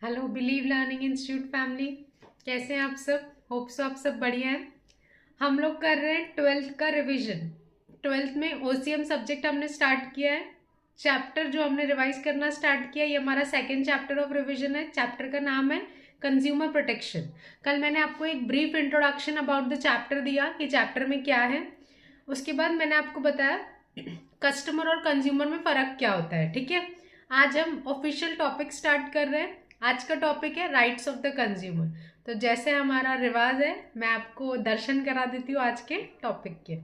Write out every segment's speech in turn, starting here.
Hello believe learning institute family, कैसे हैं आप सब। होप सो आप सब बढ़िया हैं। हम लोग कर रहे हैं ट्वेल्थ का रिवीजन। ट्वेल्थ में ओसीएम सब्जेक्ट हमने स्टार्ट किया है। चैप्टर जो हमने रिवाइज करना स्टार्ट किया, ये हमारा सेकेंड चैप्टर ऑफ रिवीजन है। चैप्टर का नाम है कंज्यूमर प्रोटेक्शन। कल मैंने आपको एक brief introduction about the chapter दिया कि चैप्टर में क्या है। उसके बाद मैंने आपको बताया कस्टमर और कंज्यूमर में फ़र्क क्या होता है। ठीक है, आज हम ऑफिशियल टॉपिक स्टार्ट कर रहे हैं। आज का टॉपिक है राइट्स ऑफ द कंज्यूमर। तो जैसे हमारा रिवाज है, मैं आपको दर्शन करा देती हूँ आज के टॉपिक के।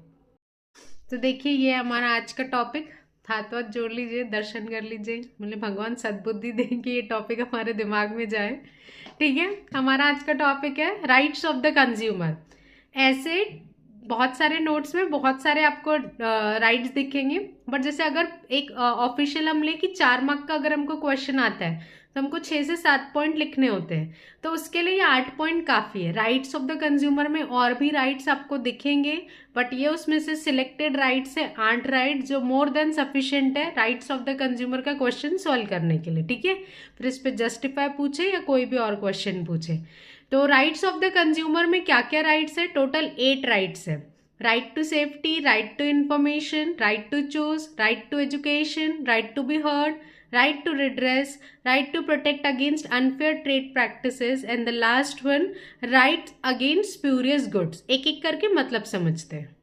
तो देखिए, ये हमारा आज का टॉपिक। हाथ वाथ जोड़ लीजिए, दर्शन कर लीजिए, मुझे भगवान सद्बुद्धि दें कि ये टॉपिक हमारे दिमाग में जाए। ठीक है, हमारा आज का टॉपिक है राइट्स ऑफ द कंज्यूमर। ऐसे बहुत सारे नोट्स में बहुत सारे आपको राइट्स दिखेंगे, बट जैसे अगर एक ऑफिशियल हम ले कि 4 मार्क का अगर हमको क्वेश्चन आता है तो हमको 6 से 7 पॉइंट लिखने होते हैं। तो उसके लिए ये 8 पॉइंट काफ़ी है। राइट्स ऑफ द कंज्यूमर में और भी राइट्स आपको दिखेंगे, बट ये उसमें से सिलेक्टेड राइट्स है, 8 राइट्स, जो मोर देन सफिशिएंट है राइट्स ऑफ द कंज्यूमर का क्वेश्चन सॉल्व करने के लिए। ठीक है, फिर इस पर जस्टिफाई पूछे या कोई भी और क्वेश्चन पूछे। तो राइट्स ऑफ द कंज्यूमर में क्या क्या राइट्स है? टोटल 8 राइट्स है। Right to safety, right to information, right to choose, right to education, right to be heard, right to redress, right to protect against unfair trade practices, and the last one, right against spurious goods। एक एक करके मतलब समझते हैं।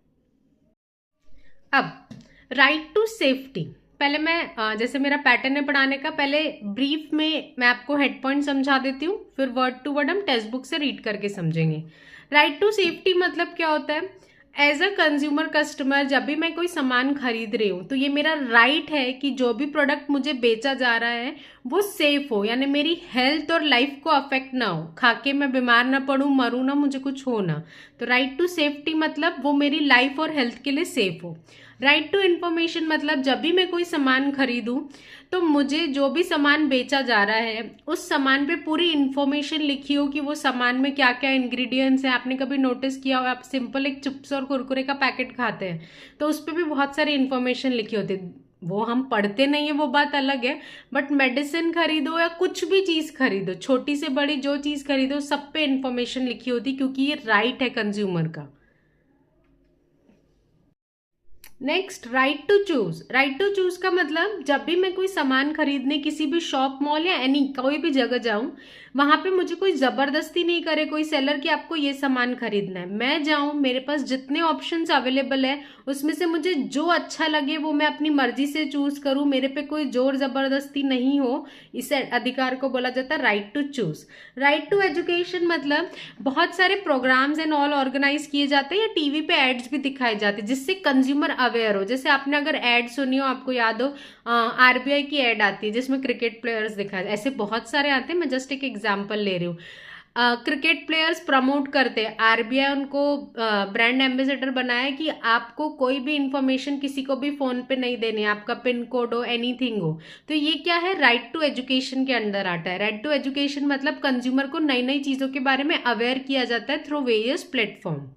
अब right to safety, पहले मैं जैसे मेरा पैटर्न है पढ़ाने का, पहले ब्रीफ में मैं आपको हेड पॉइंट समझा देती हूँ, फिर वर्ड टू वर्ड हम टेक्स्ट बुक से रीड करके समझेंगे। राइट टू सेफ्टी मतलब क्या होता है? एज अ कंज्यूमर कस्टमर, जब भी मैं कोई सामान खरीद रही हूँ तो ये मेरा राइट है कि जो भी प्रोडक्ट मुझे बेचा जा रहा है वो सेफ हो, यानी मेरी हेल्थ और लाइफ को अफेक्ट ना हो, खा के मैं बीमार ना पड़ूं, मरूं ना, मुझे कुछ हो ना। तो राइट टू सेफ्टी मतलब वो मेरी लाइफ और हेल्थ के लिए सेफ हो। राइट टू इन्फॉर्मेशन मतलब जब भी मैं कोई सामान खरीदूं तो मुझे जो भी सामान बेचा जा रहा है उस सामान पे पूरी इन्फॉर्मेशन लिखी हो कि वो सामान में क्या क्या इंग्रेडिएंट्स हैं। आपने कभी नोटिस किया हो, आप सिंपल एक चिप्स और कुरकुरे का पैकेट खाते हैं तो उस पर भी बहुत सारी इन्फॉर्मेशन लिखी होती है। वो हम पढ़ते नहीं है, वो बात अलग है, बट मेडिसिन खरीदो या कुछ भी चीज़ खरीदो, छोटी से बड़ी जो चीज़ खरीदो, सब पे इन्फॉर्मेशन लिखी होती, क्योंकि ये राइट है कंज्यूमर का। Next, right to choose. Right to choose का मतलब जब भी मैं कोई सामान खरीदने किसी भी शॉप, मॉल या एनी कोई भी जगह जाऊं, वहां पे मुझे कोई जबरदस्ती नहीं करे कोई सेलर कि आपको ये सामान खरीदना है। मैं जाऊं, मेरे पास जितने ऑप्शंस अवेलेबल है उसमें से मुझे जो अच्छा लगे वो मैं अपनी मर्जी से चूज करूं, मेरे पे कोई जोर जबरदस्ती नहीं हो। इस अधिकार को बोला जाता है right to choose. Right to education मतलब बहुत सारे प्रोग्राम्स एंड ऑल ऑर्गेनाइज किए जाते हैं या टीवी पे एड्स भी दिखाए जाते हैं जिससे कंज्यूमर अवेयर हो। जैसे आपने अगर एड सुनी हो, आपको याद हो, आरबीआई की एड आती है जिसमें क्रिकेट प्लेयर्स दिखाए, ऐसे बहुत सारे आते हैं, मैं जस्ट एक एग्जांपल ले रही हूँ। क्रिकेट प्लेयर्स प्रमोट करते हैं, आरबीआई उनको ब्रांड एम्बेसडर बनाया कि आपको कोई भी इंफॉर्मेशन किसी को भी फोन पे नहीं देनी है, आपका पिन कोड हो, एनीथिंग हो। तो ये क्या है? राइट टू एजुकेशन के अंडर आता है। राइट टू एजुकेशन मतलब कंज्यूमर को नई नई चीजों के बारे में अवेयर किया जाता है थ्रू वेरियस प्लेटफॉर्म।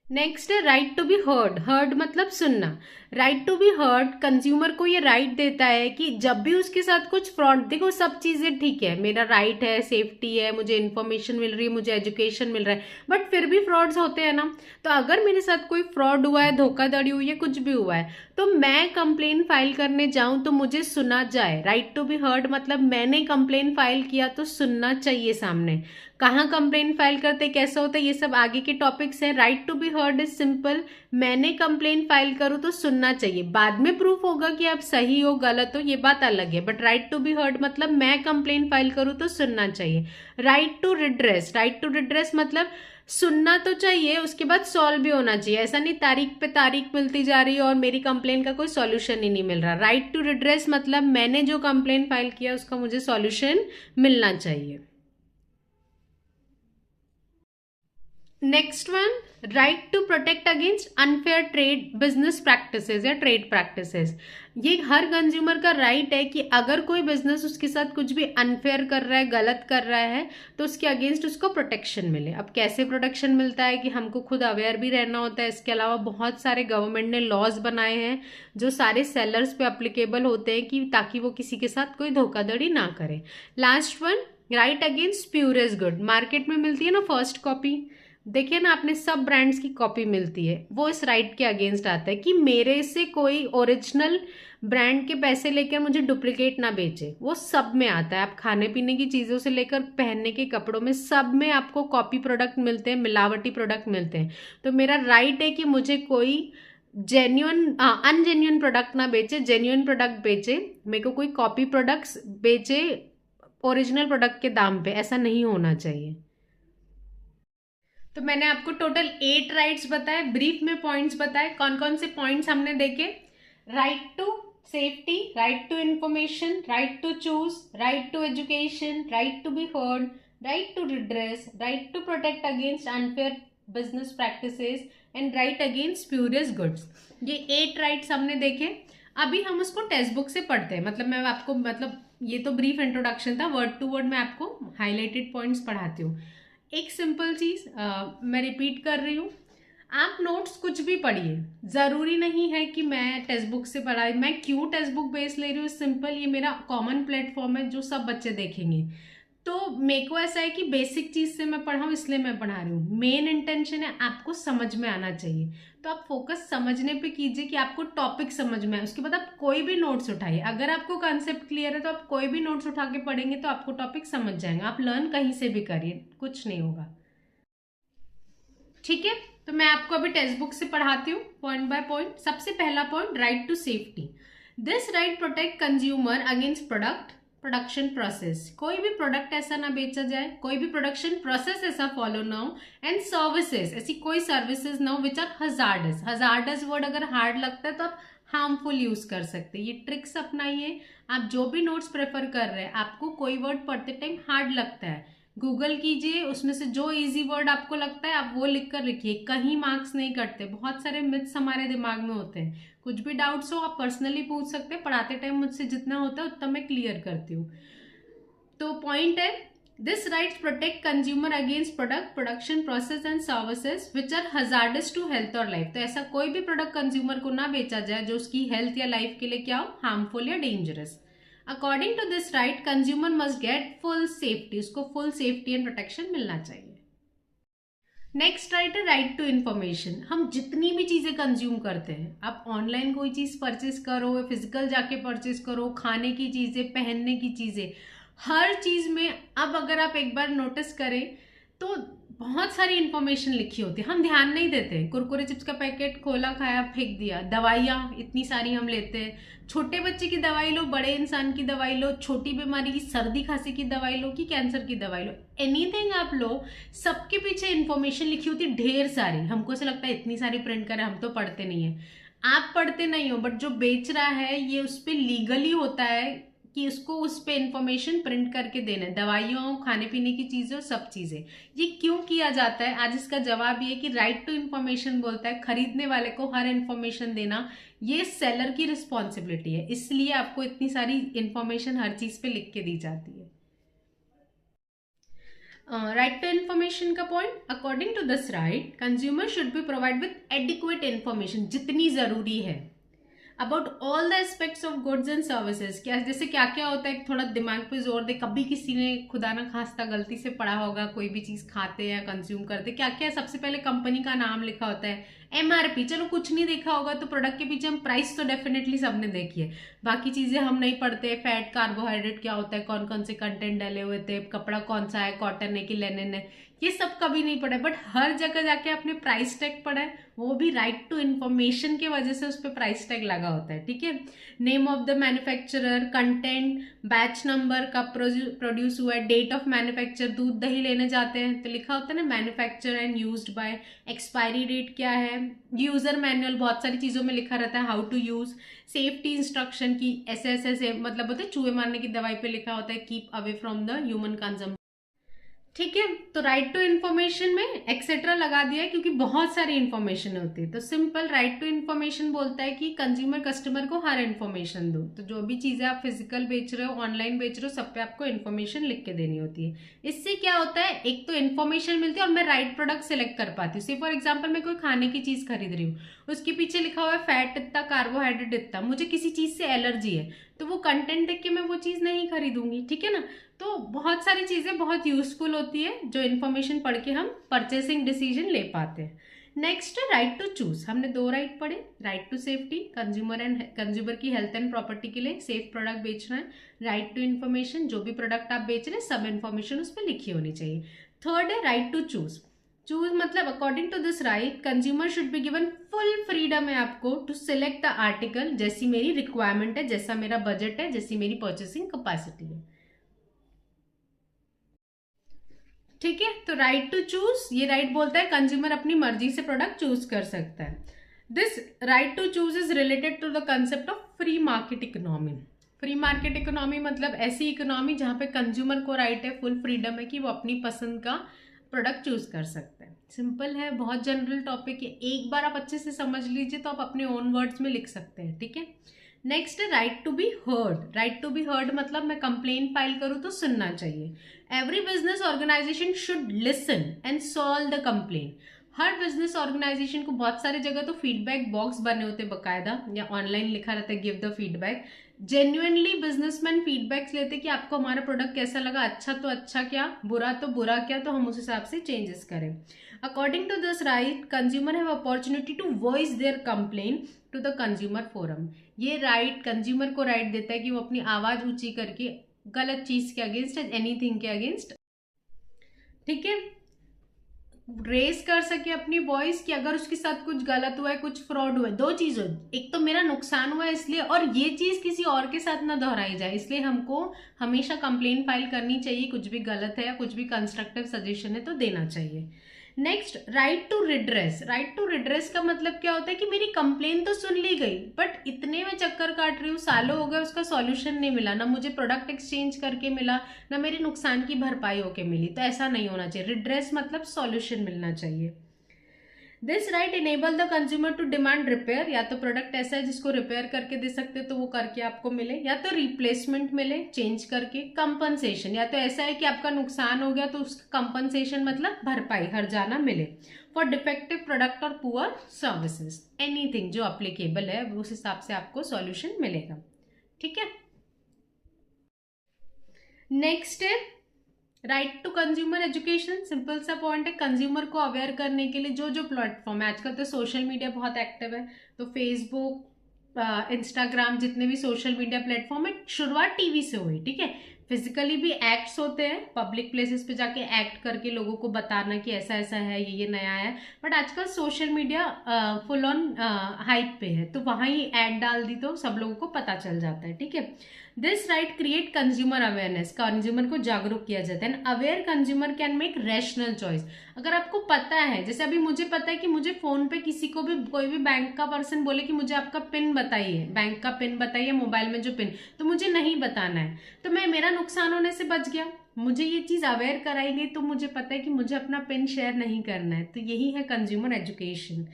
नेक्स्ट है right to be heard. Heard मतलब सुनना। Right to be heard consumer को ये राइट देता है कि जब भी उसके साथ कुछ फ्रॉड, देखो सब चीजें ठीक है, मेरा राइट है, सेफ्टी है, मुझे इन्फॉर्मेशन मिल रही है, मुझे एजुकेशन मिल रहा है, बट फिर भी फ्रॉड्स होते हैं ना। तो अगर मेरे साथ कोई फ्रॉड हुआ है, धोखाधड़ी हुई है, कुछ भी हुआ है, तो मैं कंप्लेन फाइल करने जाऊं तो मुझे सुना जाए। राइट टू बी हर्ड मतलब मैंने कंप्लेन फाइल किया तो सुनना चाहिए सामने। कहाँ कंप्लेन फाइल करते, कैसा होता है, ये सब आगे के टॉपिक्स हैं। Right to be heard is simple, मैंने कंप्लेन फाइल करूँ तो सुनना चाहिए। बाद में प्रूफ होगा कि आप सही हो गलत हो, ये बात अलग है, but right to be heard मतलब मैं कंप्लेन फाइल करूँ तो सुनना चाहिए। Right to redress. Right to redress मतलब सुनना तो चाहिए, उसके बाद सॉल्व भी होना चाहिए। ऐसा नहीं तारीख पे तारीख मिलती जा रही है और मेरी कंप्लेन का कोई सॉल्यूशन ही नहीं मिल रहा। राइट टू रिड्रेस मतलब मैंने जो कंप्लेन फाइल किया उसका मुझे सॉल्यूशन मिलना चाहिए। Next one, right to protect against unfair trade business practices या ट्रेड प्रैक्टिसेस। ये हर कंज्यूमर का राइट है कि अगर कोई बिजनेस उसके साथ कुछ भी अनफेयर कर रहा है, गलत कर रहा है, तो उसके अगेंस्ट उसको प्रोटेक्शन मिले। अब कैसे प्रोटेक्शन मिलता है कि हमको खुद अवेयर भी रहना होता है। इसके अलावा बहुत सारे गवर्नमेंट ने लॉज बनाए हैं जो सारे सेलर्स पे अप्लीकेबल होते हैं कि ताकि वो किसी के साथ कोई धोखाधड़ी ना करे। Last one, right against spurious good. Market में मिलती है ना फर्स्ट कॉपी, देखिए ना आपने, सब ब्रांड्स की कॉपी मिलती है, वो इस राइट के अगेंस्ट आता है कि मेरे से कोई ओरिजिनल ब्रांड के पैसे लेकर मुझे डुप्लीकेट ना बेचे। वो सब में आता है, आप खाने पीने की चीज़ों से लेकर पहनने के कपड़ों में सब में आपको कॉपी प्रोडक्ट मिलते हैं, मिलावटी प्रोडक्ट मिलते हैं। तो मेरा राइट है कि मुझे कोई अनजेन्युइन प्रोडक्ट ना बेचे, जेन्युइन प्रोडक्ट बेचे, मेरे को कोई कॉपी प्रोडक्ट्स बेचे ओरिजिनल प्रोडक्ट के दाम पे, ऐसा नहीं होना चाहिए। तो मैंने आपको टोटल 8 राइट्स बताए, ब्रीफ में पॉइंट्स बताए। कौन कौन से पॉइंट्स हमने देखे? Right to safety, right to information, right to choose, right to education, right to be heard, right to redress, right to protect against unfair business practices and right against spurious goods. ये 8 rights हमने देखे। अभी हम उसको text book से पढ़ते हैं। मतलब मैं आपको, मतलब ये तो ब्रीफ इंट्रोडक्शन था, वर्ड टू वर्ड मैं आपको हाईलाइटेड पॉइंट्स पढ़ाती हूँ। एक सिंपल चीज मैं रिपीट कर रही हूँ, आप नोट्स कुछ भी पढ़िए, जरूरी नहीं है कि मैं टेक्स्ट बुक से पढ़ाई। मैं क्यों टेक्स्ट बुक बेस ले रही हूँ? सिंपल, ये मेरा कॉमन प्लेटफॉर्म है जो सब बच्चे देखेंगे। तो मेरे को ऐसा है कि बेसिक चीज से मैं पढ़ाऊँ, इसलिए मैं पढ़ा रही हूँ। मेन इंटेंशन है आपको समझ में आना चाहिए, तो आप फोकस समझने पे कीजिए कि आपको टॉपिक समझ में आए। उसके बाद आप कोई भी नोट्स उठाइए। अगर आपको कॉन्सेप्ट क्लियर है तो आप कोई भी नोट्स उठा के पढ़ेंगे तो आपको टॉपिक समझ जाएगा। आप लर्न कहीं से भी करिए, कुछ नहीं होगा। ठीक है, तो मैं आपको अभी टेक्स्ट बुक से पढ़ाती हूँ पॉइंट बाय पॉइंट। सबसे पहला point, right to safety. This right protect consumer against production process. कोई भी प्रोडक्ट ऐसा ना बेचा जाए, कोई भी प्रोडक्शन प्रोसेस ऐसा फॉलो ना हो, एंड सर्विसेज, ऐसी कोई सर्विसेज ना हो which are hazardous. Hazardous word अगर हार्ड लगता है तो आप हार्मफुल यूज कर सकते हैं। ये ट्रिक्स अपनाइए। आप जो भी नोट्स प्रेफर कर रहे हैं, आपको कोई वर्ड पढ़ते टाइम हार्ड लगता है, गूगल कीजिए, उसमें से जो इजी वर्ड आपको लगता है आप वो लिख कर लिखिए। कहीं मार्क्स नहीं कटते, बहुत सारे मिथ्स हमारे दिमाग में होते हैं। कुछ भी डाउट्स हो आप पर्सनली पूछ सकते हैं, पढ़ाते टाइम मुझसे जितना होता है उतना मैं क्लियर करती हूँ। तो पॉइंट है, this rights protect consumer against production process and services which are hazardous to health और लाइफ। तो ऐसा कोई भी प्रोडक्ट कंज्यूमर को ना बेचा जाए जो उसकी हेल्थ या लाइफ के लिए क्या हो, हार्मफुल या dangerous. According to this right consumer must get full safety. उसको फुल सेफ्टी एंड प्रोटेक्शन मिलना चाहिए। नेक्स्ट राइट है राइट टू इन्फॉर्मेशन। हम जितनी भी चीजें कंज्यूम करते हैं, आप ऑनलाइन कोई चीज परचेज करो, फिजिकल जाके परचेज करो, खाने की चीजें, पहनने की चीजें, हर चीज में अब अगर आप एक बार नोटिस करें तो बहुत सारी इंफॉर्मेशन लिखी होती है, हम ध्यान नहीं देते। कुरकुरे चिप्स का पैकेट खोला, खाया, फेंक दिया। दवाइयाँ इतनी सारी हम लेते हैं, छोटे बच्चे की दवाई लो, बड़े इंसान की दवाई लो, छोटी बीमारी की, सर्दी खांसी की दवाई लो कि कैंसर की दवाई लो, एनीथिंग आप लो, सबके पीछे इंफॉर्मेशन लिखी होती है ढेर सारी। हमको ऐसा लगता है इतनी सारी प्रिंट करें, हम तो पढ़ते नहीं है। आप पढ़ते नहीं हो, बट जो बेच रहा है ये उस पर लीगली होता है कि उसको उस पे इंफॉर्मेशन प्रिंट करके देना है, दवाइयों, खाने पीने की चीजें, सब चीजें। ये क्यों किया जाता है? आज इसका जवाब ये कि राइट टू इन्फॉर्मेशन बोलता है खरीदने वाले को हर इन्फॉर्मेशन देना ये सेलर की रिस्पॉन्सिबिलिटी है, इसलिए आपको इतनी सारी इंफॉर्मेशन हर चीज पे लिख के दी जाती है। राइट टू इन्फॉर्मेशन का point, according to this right consumer should be provide with adequate information, जितनी जरूरी है, about all the aspects of goods and services. क्या जैसे क्या क्या होता है, थोड़ा दिमाग पे जोर दे। कभी किसी ने खुदा ना खास्ता गलती से पढ़ा होगा, कोई भी चीज खाते या कंज्यूम करते, क्या क्या सबसे पहले कंपनी का नाम लिखा होता है, एमआरपी। चलो कुछ नहीं देखा होगा तो प्रोडक्ट के पीछे हम प्राइस तो डेफिनेटली सबने देखी है, बाकी चीजें हम नहीं पढ़ते। फैट, कार्बोहाइड्रेट क्या होता है, कौन कौन से कंटेंट डाले हुए थे, कपड़ा कौन सा है, कॉटन है कि लेनिन है, ये सब कभी नहीं पढ़ा। बट हर जगह जाके आपने प्राइस टैग पढ़ा है, वो भी राइट टू इन्फॉर्मेशन की वजह से उस पर प्राइस टैग लगा होता है। ठीक है, name of the manufacturer, content, batch number, कब प्रोड्यूस हुआ है, डेट ऑफ मैन्युफैक्चर। दूध दही लेने जाते हैं तो लिखा होता है ना manufacture and used by, expiry date क्या है, यूजर मैनुअल, बहुत सारी चीजों में लिखा रहता है how to use, safety instruction की ऐसे मतलब होता है, चूहे मारने की दवाई पे लिखा होता है keep away from the human consumption. ठीक है, तो राइट टू इन्फॉर्मेशन में एक्सेट्रा लगा दिया है क्योंकि बहुत सारी इन्फॉर्मेशन होती है। तो सिंपल राइट टू इन्फॉर्मेशन बोलता है कि कंज्यूमर कस्टमर को हर इन्फॉर्मेशन दो। तो जो भी चीजें आप फिजिकल बेच रहे हो, ऑनलाइन बेच रहे हो, सब पे आपको इन्फॉर्मेशन लिख के देनी होती है। इससे क्या होता है, एक तो इन्फॉर्मेशन मिलती है और मैं राइट प्रोडक्ट सिलेक्ट कर पाती हूँ। फॉर एग्जाम्पल मैं कोई खाने की चीज खरीद रही हूँ, उसके पीछे लिखा हुआ है फैट इतना, कार्बोहाइड्रेट इतना, मुझे किसी चीज से एलर्जी है तो वो कंटेंट देख के मैं वो चीज नहीं खरीदूंगी। ठीक है ना। तो बहुत सारी चीजें बहुत यूजफुल होती है जो इन्फॉर्मेशन पढ़ के हम परचेसिंग डिसीजन ले पाते हैं। नेक्स्ट है राइट टू चूज। हमने दो राइट पढ़े, राइट टू सेफ्टी, कंज्यूमर की हेल्थ एंड प्रॉपर्टी के लिए सेफ प्रोडक्ट बेचना है। राइट टू इन्फॉर्मेशन, जो भी प्रोडक्ट आप बेच रहे हैं सब इन्फॉर्मेशन उस पर लिखी होनी चाहिए। थर्ड है राइट टू चूज। चूज मतलब according to this right consumer should be given full freedom है आपको टू सिलेक्ट द आर्टिकल जैसी मेरी रिक्वायरमेंट है, जैसा मेरा बजट है, जैसी मेरी परचेसिंग कैपेसिटी है। ठीक है, तो राइट टू चूज, ये राइट बोलता है कंज्यूमर अपनी मर्जी से प्रोडक्ट चूज कर सकता है। This right to choose is related to the concept of free market economy. Free market economy मतलब ऐसी इकोनॉमी जहां पे कंज्यूमर को राइट है, फुल फ्रीडम है कि वो अपनी पसंद का प्रोडक्ट चूज कर सकता है। सिंपल है, बहुत जनरल टॉपिक है, एक बार आप अच्छे से समझ लीजिए तो आप अपने ओन वर्ड्स में लिख सकते हैं। ठीक है। नेक्स्ट है right to be heard. Right to be heard मतलब मैं कंप्लेन फाइल करूं तो सुनना चाहिए। Every business organization should listen and solve the complain. हर बिजनेस ऑर्गेनाइजेशन को बहुत सारे जगह तो फीडबैक बॉक्स बने होते बकायदा, या ऑनलाइन लिखा रहता है give the feedback. Genuinely businessman feedbacks लेते कि आपको हमारा प्रोडक्ट कैसा लगा, अच्छा तो अच्छा क्या, बुरा तो बुरा क्या, तो हम उस हिसाब से चेंजेस करें। According to this right consumer have opportunity to voice their complain to the consumer forum. ये राइट कंज्यूमर को राइट देता है कि वो अपनी आवाज ऊंची करके गलत चीज के अगेंस्ट, एनीथिंग के अगेंस्ट, ठीक है, रेस कर सके अपनी वॉइस कि अगर उसके साथ कुछ गलत हुआ है, कुछ फ्रॉड हुआ है। दो चीज हो, एक तो मेरा नुकसान हुआ है इसलिए, और ये चीज किसी और के साथ ना दोहराई जाए, इसलिए हमको हमेशा कंप्लेन फाइल करनी चाहिए। कुछ भी गलत है या कुछ भी कंस्ट्रक्टिव सजेशन है तो देना चाहिए। Next right to redress. Right to redress का मतलब क्या होता है कि मेरी कंप्लेन तो सुन ली गई बट इतने में चक्कर काट रही हूँ, सालों हो गए उसका सॉल्यूशन नहीं मिला, ना मुझे प्रोडक्ट एक्सचेंज करके मिला, ना मेरे नुकसान की भरपाई होके मिली। तो ऐसा नहीं होना चाहिए। रिड्रेस मतलब सॉल्यूशन मिलना चाहिए। This right enable the consumer to demand repair. या तो प्रोडक्ट ऐसा है जिसको रिपेयर करके दे सकते तो वो करके आपको मिले, या तो रिप्लेसमेंट मिले चेंज करके। कंपनसेशन, या तो ऐसा है कि आपका नुकसान हो गया तो उसका कंपनसेशन मतलब भरपाई, हर्जाना मिले। फॉर डिफेक्टिव प्रोडक्ट और पुअर सर्विसेज, एनीथिंग जो अप्लीकेबल है उस हिसाब से आपको सॉल्यूशन मिलेगा। ठीक है। नेक्स्ट है right to consumer education. Simple सा पॉइंट है, कंज्यूमर को अवेयर करने के लिए जो जो प्लेटफॉर्म है, आजकल तो सोशल मीडिया बहुत एक्टिव है, तो फेसबुक, इंस्टाग्राम, जितने भी सोशल मीडिया प्लेटफॉर्म है, शुरुआत टीवी से हुई। ठीक है। फिजिकली भी एक्ट्स होते हैं, पब्लिक प्लेसेस पे जाके एक्ट करके लोगों को बताना कि ऐसा ऐसा है, ये नया है। बट आजकल social media full on hype पे है, तो वहां ही एड डाल दी तो सब लोगों को पता चल जाता है। ठीक है। This right create consumer awareness. Consumer को जागरूक किया जाता है। Aware consumer can make rational choice. अगर आपको पता है, जैसे अभी मुझे पता है कि मुझे फोन पे किसी को भी, कोई भी बैंक का पर्सन बोले कि मुझे आपका पिन बताइए, बैंक का पिन बताइए, मोबाइल में जो पिन, तो मुझे नहीं बताना है, तो मेरा नुकसान होने से बच गया। मुझे ये चीज अवेयर कराई गई तो मुझे पता है कि मुझे अपना पिन शेयर नहीं करना है। तो यही है consumer education.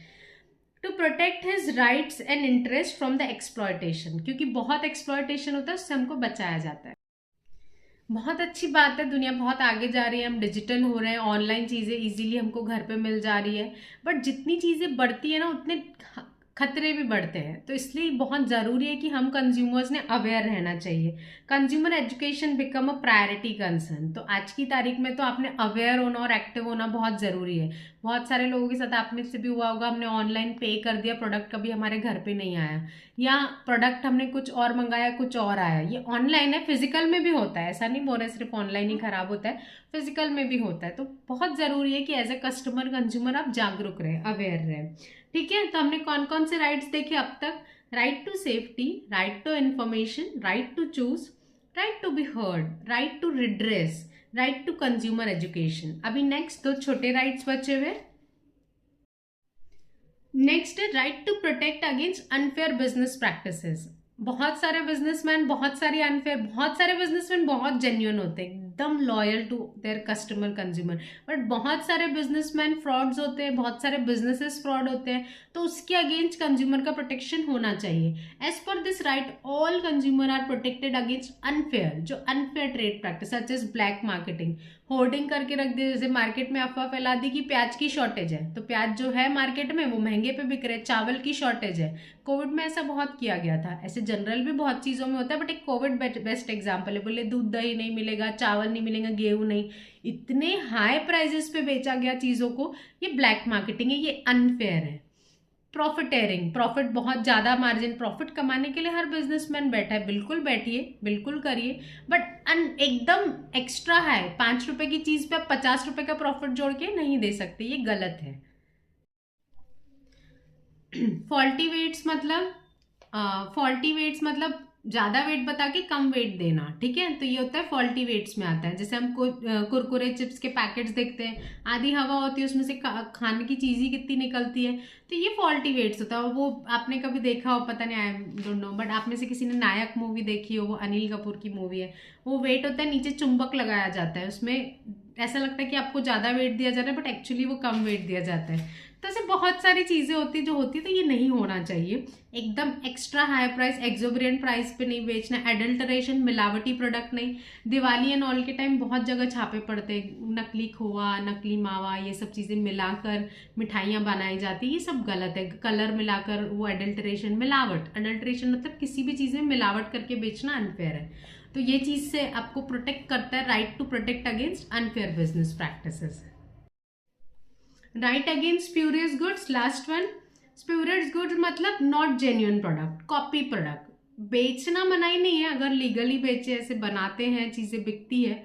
To protect his rights and interest from the exploitation, क्योंकि बहुत एक्सप्लॉयटेशन होता है, उससे हमको बचाया जाता है। बहुत अच्छी बात है, दुनिया बहुत आगे जा रही है, हम डिजिटल हो रहे हैं, ऑनलाइन चीज़ें इजीली हमको घर पे मिल जा रही है। बट जितनी चीज़ें बढ़ती है ना उतने खतरे भी बढ़ते हैं, तो इसलिए बहुत ज़रूरी है कि हम कंज्यूमर्स ने अवेयर रहना चाहिए। Consumer education become a priority concern. तो आज की तारीख में तो आपने अवेयर होना और एक्टिव होना बहुत ज़रूरी है। बहुत सारे लोगों के साथ आप में से भी हुआ होगा, हमने ऑनलाइन पे कर दिया, प्रोडक्ट कभी हमारे घर पे नहीं आया, या प्रोडक्ट हमने कुछ और मंगाया कुछ और आया। ये ऑनलाइन है, फिजिकल में भी होता है, ऐसा नहीं बोल रहे सिर्फ ऑनलाइन ही खराब होता है, फिजिकल में भी होता है। तो बहुत ज़रूरी है कि एज ए कस्टमर कंज्यूमर आप जागरूक रहे, अवेयर रहे। ठीक है। तो हमने कौन कौन से राइट्स देखे अब तक? Right to safety, right to information, right to choose, right to be heard, right to redress, right to consumer education. अभी नेक्स्ट दो छोटे राइट्स बचे हुए। नेक्स्ट है right to protect against unfair business practices. बहुत सारे बिजनेसमैन बहुत सारे बिजनेसमैन बहुत जेन्युइन होते हैं, एकदम loyal to their customer consumer. But बहुत सारे बिजनेसमैन फ्रॉड्स होते हैं, बहुत सारे बिजनेसेस फ्रॉड होते हैं, तो उसके अगेंस्ट कंज्यूमर का प्रोटेक्शन होना चाहिए। As per this right all consumer are protected against unfair, जो unfair trade practice such as black marketing. Hoarding करके रख दिया, जैसे मार्केट में अफवाह फैला दी कि प्याज की शॉर्टेज है, तो प्याज जो है मार्केट में वो महंगे पे बिक रहे, चावल की शॉर्टेज है। कोविड में ऐसा बहुत किया गया था, ऐसे जनरल भी बहुत चीज़ों में होता है, बट एक कोविड बेस्ट एग्जाम्पल है। बोले दूध दही नहीं मिलेगा, चावल नहीं मिलेगा, गेहूं नहीं, इतने हाई प्राइजेस पे बेचा गया चीज़ों को, ये ब्लैक मार्केटिंग है, ये अनफेयर है। प्रॉफिटेरिंग, प्रॉफिट बहुत ज़्यादा मार्जिन, प्रॉफिट कमाने के लिए हर बिजनेसमैन बैठा है, बिल्कुल बैठिए, बिल्कुल करिए, बट एकदम एक्स्ट्रा है, 5 रुपए की चीज़ पे आप 50 रुपए का प्रॉफिट जोड़ के नहीं दे सकते, ये गलत है। फॉल्टी वेट्स मतलब ज़्यादा वेट बता के कम वेट देना, ठीक है, तो ये होता है फॉल्टी वेट्स में आता है। जैसे हम कुरकुरे चिप्स के पैकेट्स देखते हैं, आधी हवा होती है उसमें से, खाने की चीज़ ही कितनी निकलती है, तो ये फॉल्टी वेट्स होता है। वो आपने कभी देखा हो, पता नहीं, आई डोंट नो, बट आप में से किसी ने नायक मूवी देखी हो, वो अनिल कपूर की मूवी है, वो वेट होता है, नीचे चुंबक लगाया जाता है, उसमें ऐसा लगता है कि आपको ज़्यादा वेट दिया जा रहा है, बट एक्चुअली वो कम वेट दिया जाता है। तो ऐसे बहुत सारी चीज़ें होती है जो होती है, तो ये नहीं होना चाहिए। एकदम एक्स्ट्रा हाई प्राइस, एक्सोबरेंट प्राइस पे नहीं बेचना, एडल्टरेशन, मिलावटी प्रोडक्ट नहीं। दिवाली एंड ऑल के टाइम बहुत जगह छापे पड़ते हैं, नकली खोआ, नकली मावा, ये सब चीज़ें मिलाकर मिठाइयाँ बनाई जाती है, ये सब गलत है। कलर मिलाकर वो एडल्टरेशन, मिलावट, एडल्टरेशन मतलब किसी भी चीज़ में मिलावट करके बेचना अनफेयर है। तो ये चीज़ से आपको प्रोटेक्ट करता है, right to protect against unfair business practices. Right against spurious goods, last one. Spurious goods मतलब not genuine product, copy product. बेचना मनाही नहीं है, अगर लीगली बेचे, ऐसे बनाते हैं, चीज़ें बिकती है,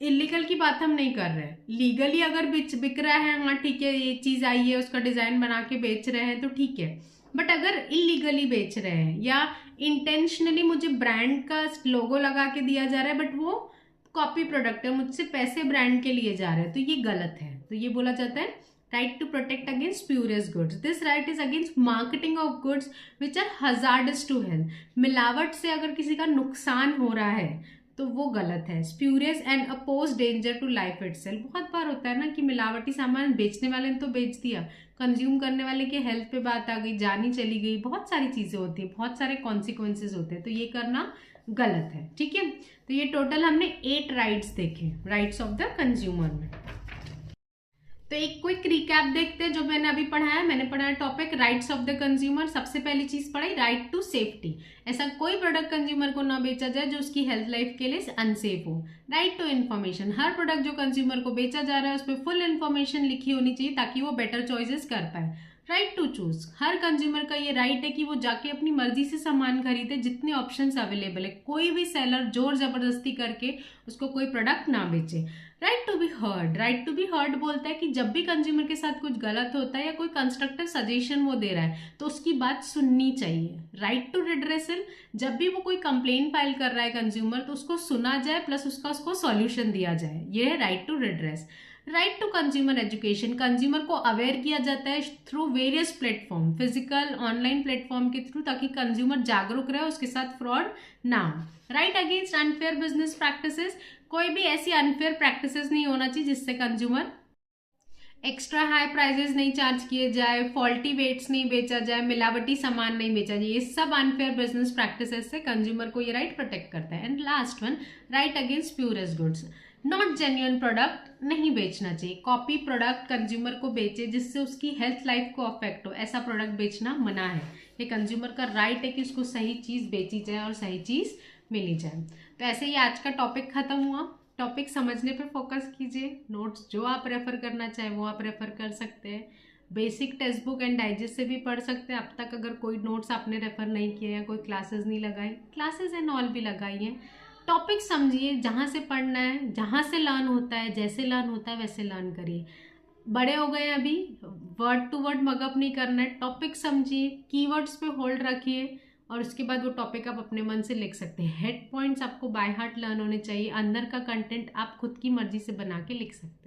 इलीगल की बात हम नहीं कर रहे हैं। लीगली अगर बिक रहा है, हाँ ठीक है, ये चीज़ आई है, उसका डिज़ाइन बना के बेच रहे हैं तो ठीक है, बट अगर इलीगली बेच रहे हैं या इंटेंशनली मुझे ब्रांड का लोगो लगा के दिया जा रहा है, बट वो कॉपी प्रोडक्ट है, मुझसे पैसे ब्रांड के लिए जा रहे हैं, तो ये गलत है। तो ये बोला जाता है right to protect against spurious goods. This right is against marketing of goods which are hazardous to health. मिलावट से अगर किसी का नुकसान हो रहा है तो वो गलत है। Spurious and oppose danger to life itself. बहुत बार होता है ना कि मिलावटी सामान बेचने वाले ने तो बेच दिया, कंज्यूम करने वाले के हेल्थ पे बात आ गई, जान ही चली गई, बहुत सारी चीज़ें होती है, बहुत सारे कॉन्सिक्वेंसेज होते हैं, तो ये करना गलत है, ठीक है। तो ये टोटल हमने 8 राइट्स देखे, राइट्स ऑफ द कंज्यूमर में। तो एक क्विक रिकैप देखते हैं जो मैंने अभी पढ़ा है। मैंने पढ़ा है topic rights of the consumer. सबसे पहली चीज पढ़ाई राइट टू सेफ्टी, ऐसा कोई प्रोडक्ट कंज्यूमर को ना बेचा जाए जो उसकी हेल्थ लाइफ के लिए अनसेफ हो। राइट टू इन्फॉर्मेशन, हर प्रोडक्ट जो कंज्यूमर को बेचा जा रहा है उस पर फुल इन्फॉर्मेशन लिखी होनी चाहिए ताकि वो बेटर चॉइसेस कर पाए। राइट टू चूज, हर कंज्यूमर का ये राइट है कि वो जाके अपनी मर्जी से सामान खरीदे, जितने ऑप्शंस अवेलेबल है, कोई भी सेलर जोर जबरदस्ती करके उसको कोई प्रोडक्ट ना बेचे। Right to be heard, right to be heard बोलता है कि जब भी कंज्यूमर के साथ कुछ गलत होता है या कोई कंस्ट्रक्टिव सजेशन वो दे रहा है तो उसकी बात सुननी चाहिए। राइट टू रिड्रेसल, जब भी वो कोई कंप्लेन फाइल कर रहा है कंज्यूमर तो उसको सुना जाए प्लस उसको सॉल्यूशन दिया जाए, ये है right to redress. Right to consumer education, consumer को अवेयर किया जाता है through various platform, physical online platform के थ्रू, ताकि कंज्यूमर जागरूक रहे, उसके साथ फ्रॉड ना हो। Right against unfair business practices, कोई भी ऐसी अनफेयर प्रैक्टिसेस नहीं होना चाहिए जिससे कंज्यूमर एक्स्ट्रा हाई प्राइजेस नहीं चार्ज किए जाए, फॉल्टी वेट्स नहीं बेचा जाए, मिलावटी सामान नहीं बेचा जाए, ये सब अनफेयर बिजनेस प्रैक्टिसेस से कंज्यूमर को ये राइट प्रोटेक्ट करता है। And last one, right against spurious goods, not genuine product नहीं बेचना चाहिए। कॉपी प्रोडक्ट कंज्यूमर को बेचे जिससे उसकी हेल्थ लाइफ को अफेक्ट हो, ऐसा प्रोडक्ट बेचना मना है। ये कंज्यूमर का राइट है कि उसको सही चीज़ बेची जाए और सही चीज़ मिली जाए। तो ऐसे ही आज का टॉपिक खत्म हुआ। टॉपिक समझने पे फोकस कीजिए, नोट्स जो आप रेफर करना चाहें वो आप रेफर कर सकते हैं, basic text book and digest से भी पढ़ सकते हैं। अब तक अगर कोई नोट्स आपने रेफर नहीं किए या कोई क्लासेस नहीं लगाई, क्लासेस एंड ऑल भी लगाई हैं। टॉपिक समझिए, जहाँ से पढ़ना है, जहाँ से लर्न होता है, जैसे लर्न होता है वैसे लर्न करिए। बड़े हो गए अभी, वर्ड टू वर्ड मगअप नहीं करना है, टॉपिक समझिए, कीवर्ड्स पे होल्ड रखिए और उसके बाद वो टॉपिक आप अपने मन से लिख सकते हैं। हेड पॉइंट्स आपको बाय हार्ट लर्न होने चाहिए, अंदर का कंटेंट आप खुद की मर्जी से बना के लिख सकते हैं।